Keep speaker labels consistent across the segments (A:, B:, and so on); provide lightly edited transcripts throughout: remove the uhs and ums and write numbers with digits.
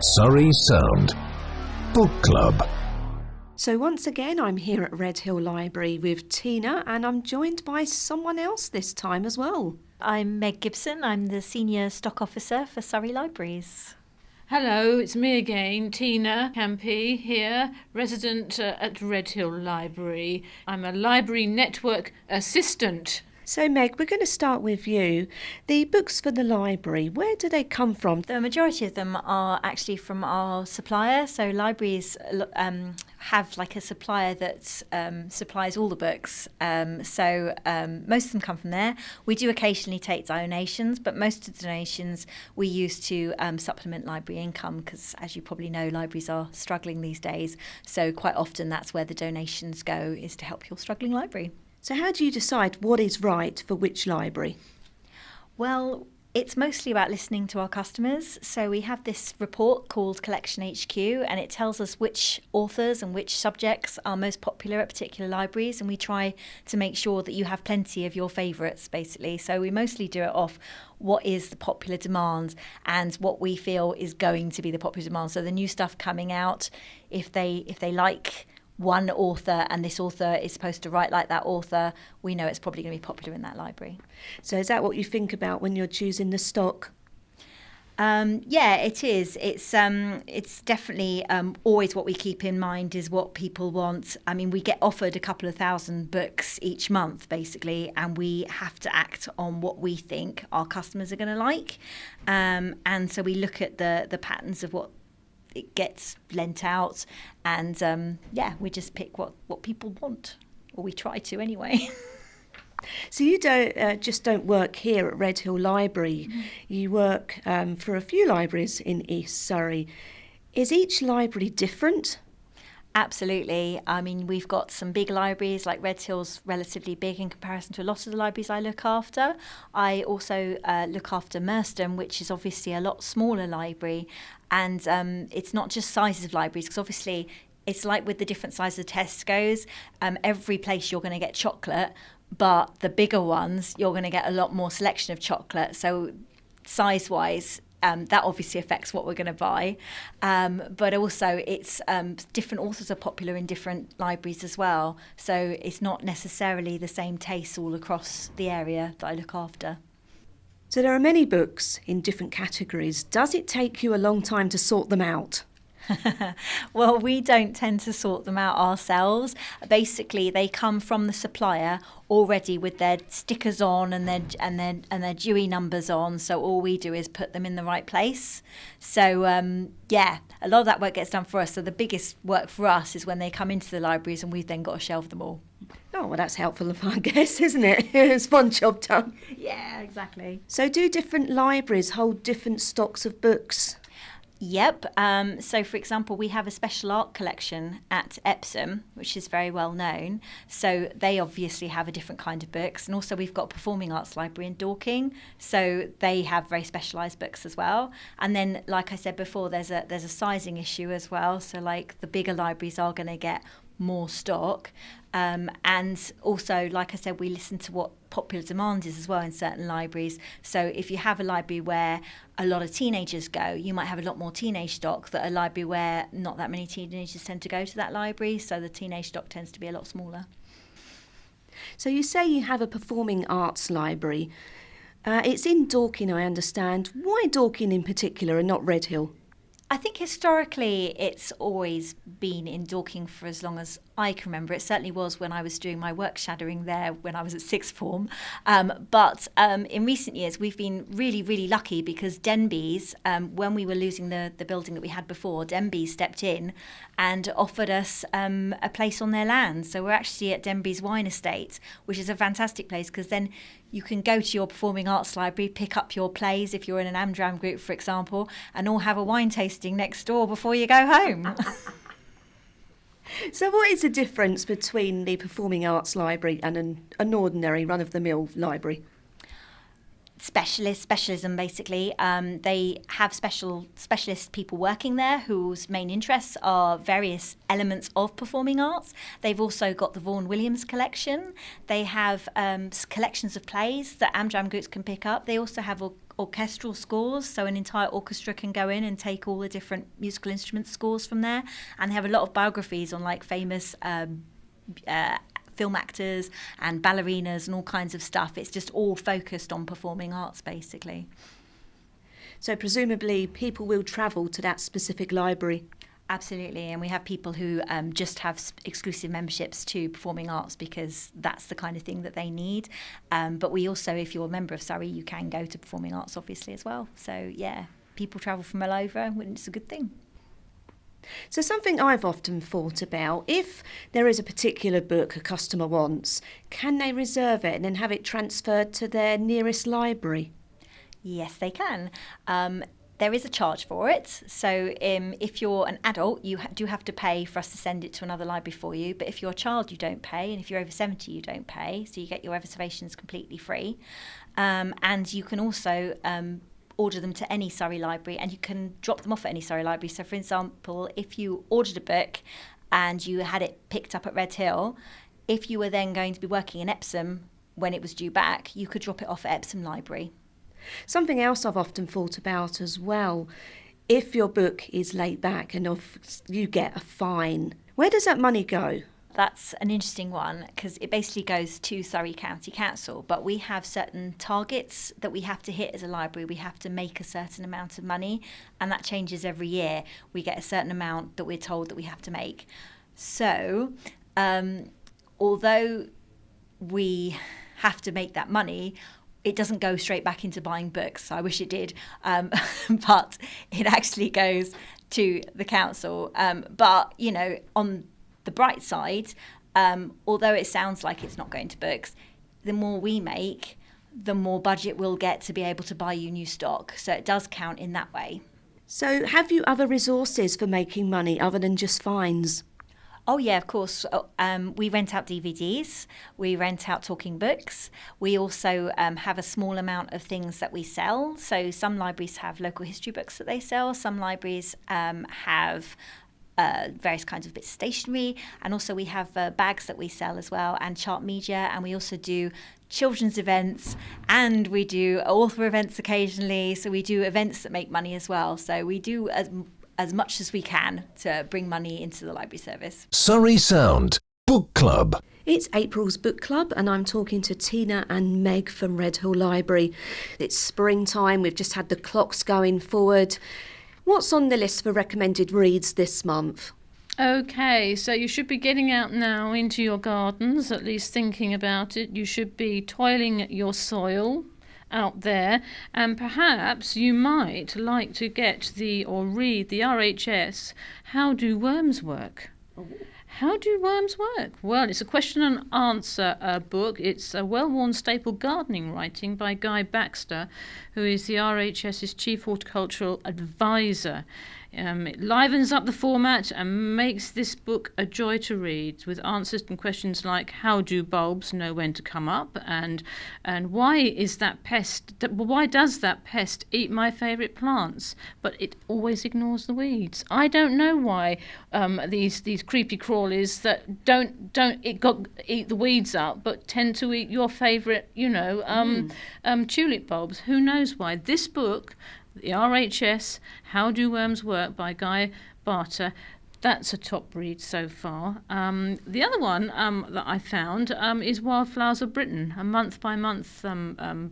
A: Surrey Sound Book Club.
B: So once again, I'm here at Red Hill Library with Tina, and I'm joined by someone else this time as well.
C: I'm Meg Gibson. I'm the Senior Stock Officer for Surrey Libraries.
D: Hello, it's me again, Tina Campy here, resident at Red Hill Library. I'm a library network assistant.
B: So Meg, we're going to start with you. The books for the library, where do they come from?
C: The majority of them are actually from our supplier. So libraries have like a supplier that supplies all the books. So most of them come from there. We do occasionally take donations, but most of the donations we use to supplement library income because, as you probably know, libraries are struggling these days. So quite often that's where the donations go, is to help your struggling library.
B: So how do you decide what is right for which library?
C: Well, it's mostly about listening to our customers. So we have this report called Collection HQ, and it tells us which authors and which subjects are most popular at particular libraries, and we try to make sure that you have plenty of your favourites, basically. So we mostly do it off what is the popular demand and what we feel is going to be the popular demand. So the new stuff coming out, if they like one author and this author is supposed to write like that author, we know it's probably going to be popular in that library.
B: So is that what you think about when you're choosing the stock?
C: Yeah, it is. It's definitely always what we keep in mind is what people want. I mean, we get offered a couple of thousand books each month, basically, and we have to act on what we think our customers are going to like. And so we look at the patterns of what it gets lent out, and we just pick what people want, or we try to anyway.
B: So you don't work here at Red Hill Library. Mm-hmm. You work for a few libraries in East Surrey. Is each library different?
C: Absolutely. I mean, we've got some big libraries, like Red Hill's relatively big in comparison to a lot of the libraries I look after. I also look after Merstham, which is obviously a lot smaller library. And it's not just sizes of libraries, because obviously it's like with the different sizes of Tesco's. Every place you're going to get chocolate, but the bigger ones, you're going to get a lot more selection of chocolate. So size-wise, that obviously affects what we're going to buy. But also it's different authors are popular in different libraries as well. So it's not necessarily the same taste all across the area that I look after.
B: So there are many books in different categories. Does it take you a long time to sort them out?
C: Well, we don't tend to sort them out ourselves. Basically, they come from the supplier already with their stickers on and their Dewey numbers on. So all we do is put them in the right place. So a lot of that work gets done for us. So the biggest work for us is when they come into the libraries and we've then got to shelve them all.
B: Oh, well, that's helpful, I guess, isn't it? It's one job done.
C: Yeah, exactly.
B: So do different libraries hold different stocks of books?
C: Yep. So, for example, we have a special art collection at Epsom, which is very well known. So they obviously have a different kind of books. And also we've got a performing arts library in Dorking. So they have very specialised books as well. And then, like I said before, there's a sizing issue as well. So like the bigger libraries are going to get more stock. And also, like I said, we listen to what popular demand is as well in certain libraries. So if you have a library where a lot of teenagers go, you might have a lot more teenage stock than a library where not that many teenagers tend to go to that library. So the teenage stock tends to be a lot smaller.
B: So you say you have a performing arts library. It's in Dorking, I understand. Why Dorking in particular and not Red Hill?
C: I think historically it's always been in Dorking for as long as I can remember. It certainly was when I was doing my work shadowing there when I was at sixth form. But in recent years, we've been really, really lucky because Denby's, when we were losing the building that we had before, Denby's stepped in and offered us a place on their land. So we're actually at Denby's Wine Estate, which is a fantastic place because then you can go to your performing arts library, pick up your plays if you're in an Amdram group, for example, and all have a wine tasting next door before you go home.
B: So what is the difference between the performing arts library and an ordinary run-of-the-mill library?
C: specialism basically. They have specialist people working there whose main interests are various elements of performing arts. They've also got the Vaughan Williams collection. They have collections of plays that Amdram groups can pick up. They also have orchestral scores, so an entire orchestra can go in and take all the different musical instrument scores from there. And they have a lot of biographies on like famous film actors and ballerinas and all kinds of stuff. It's just all focused on performing arts, basically.
B: So presumably people will travel to that specific library.
C: Absolutely, and we have people who just have exclusive memberships to performing arts because that's the kind of thing that they need. But we also, if you're a member of Surrey, you can go to performing arts, obviously, as well. So, yeah, people travel from all over, and it's a good thing.
B: So something I've often thought about, if there is a particular book a customer wants, can they reserve it and then have it transferred to their nearest library?
C: Yes, they can. There is a charge for it. So if you're an adult, you do have to pay for us to send it to another library for you. But if you're a child, you don't pay. And if you're over 70, you don't pay. So you get your reservations completely free. And you can also order them to any Surrey library, and you can drop them off at any Surrey library. So, for example, if you ordered a book and you had it picked up at Red Hill, if you were then going to be working in Epsom when it was due back, you could drop it off at Epsom Library.
B: Something else I've often thought about as well, if your book is late back and you get a fine, where does that money go?
C: That's an interesting one because it basically goes to Surrey County Council, but we have certain targets that we have to hit as a library. We have to make a certain amount of money, and that changes every year. We get a certain amount that we're told that we have to make. So, although we have to make that money, it doesn't go straight back into buying books. I wish it did, but it actually goes to the council. But, you know, on the bright side, although it sounds like it's not going to books, the more we make, the more budget we'll get to be able to buy you new stock. So it does count in that way.
B: So have you other resources for making money other than just fines?
C: Oh, yeah, of course. We rent out DVDs. We rent out talking books. We also have a small amount of things that we sell. So some libraries have local history books that they sell. Some libraries have various kinds of bits of stationery, and also we have bags that we sell as well, and chart media, and we also do children's events, and we do author events occasionally, so we do events that make money as well. So we do as much as we can to bring money into the library service.
A: Surrey Sound Book Club.
B: It's April's Book Club, and I'm talking to Tina and Meg from Red Hill Library. It's springtime, we've just had the clocks going forward. What's on the list for recommended reads this month?
D: Okay, so you should be getting out now into your gardens, at least thinking about it. You should be toiling your soil out there, and perhaps you might like to get read the RHS How Do Worms Work? How do worms work? Well, it's a question and answer book. It's a well-worn staple gardening writing by Guy Baxter, who is the RHS's Chief Horticultural Advisor. It livens up the format and makes this book a joy to read, with answers to questions like how do bulbs know when to come up, and why does that pest eat my favourite plants, but it always ignores the weeds? I don't know why these creepy crawlies that don't eat the weeds up, but tend to eat your favourite tulip bulbs. Who knows why? This book, the RHS How Do Worms Work by Guy Barter, that's a top read so far. The other one that I found is Wildflowers of Britain, a month-by-month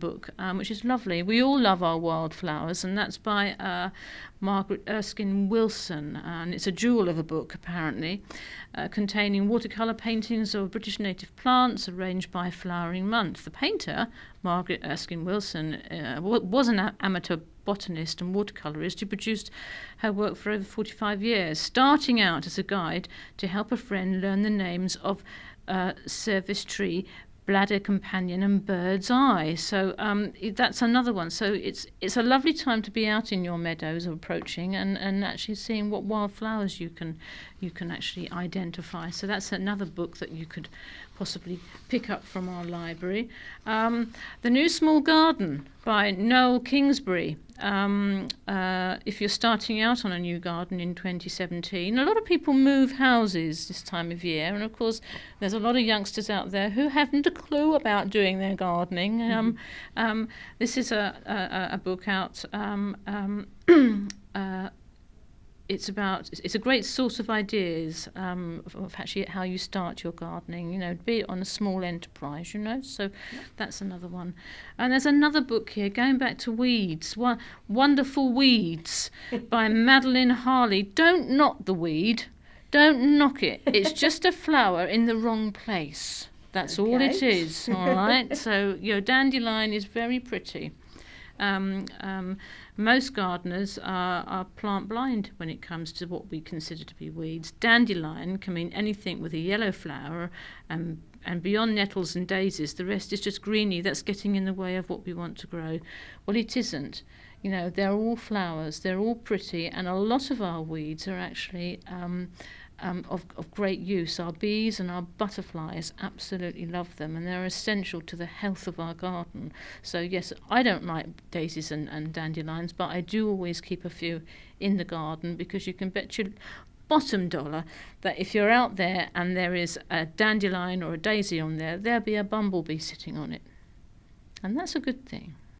D: book, which is lovely. We all love our wildflowers, and that's by Margaret Erskine Wilson, and it's a jewel of a book, apparently, containing watercolour paintings of British native plants arranged by flowering month. The painter, Margaret Erskine Wilson, was an amateur botanist and watercolourist who produced her work for over 45 years, starting out as a guide to help a friend learn the names of service tree, bladder companion and bird's eye. So that's another one. So it's a lovely time to be out in your meadows approaching and actually seeing what wildflowers you can actually identify. So that's another book that you could possibly pick up from our library. The New Small Garden by Noel Kingsbury. If you're starting out on a new garden in 2017, a lot of people move houses this time of year, and of course there's a lot of youngsters out there who haven't a clue about doing their gardening. This is a book out. It's a great source of ideas of actually how you start your gardening, be it on a small enterprise, so that's another one. And there's another book here going back to weeds, Wonderful Weeds by Madeline Harley. Don't knock the weed, don't knock it, it's just a flower in the wrong place. That's all it is, all right? So your dandelion is very pretty. Most gardeners are plant blind when it comes to what we consider to be weeds. Dandelion can mean anything with a yellow flower, and beyond nettles and daisies, the rest is just greeny that's getting in the way of what we want to grow. Well, it isn't. They're all flowers, they're all pretty, and a lot of our weeds are actually of great use. Our bees and our butterflies absolutely love them, and they're essential to the health of our garden. So yes, I don't like daisies and dandelions, but I do always keep a few in the garden, because you can bet your bottom dollar that if you're out there and there is a dandelion or a daisy on there, there'll be a bumblebee sitting on it, and that's a good thing.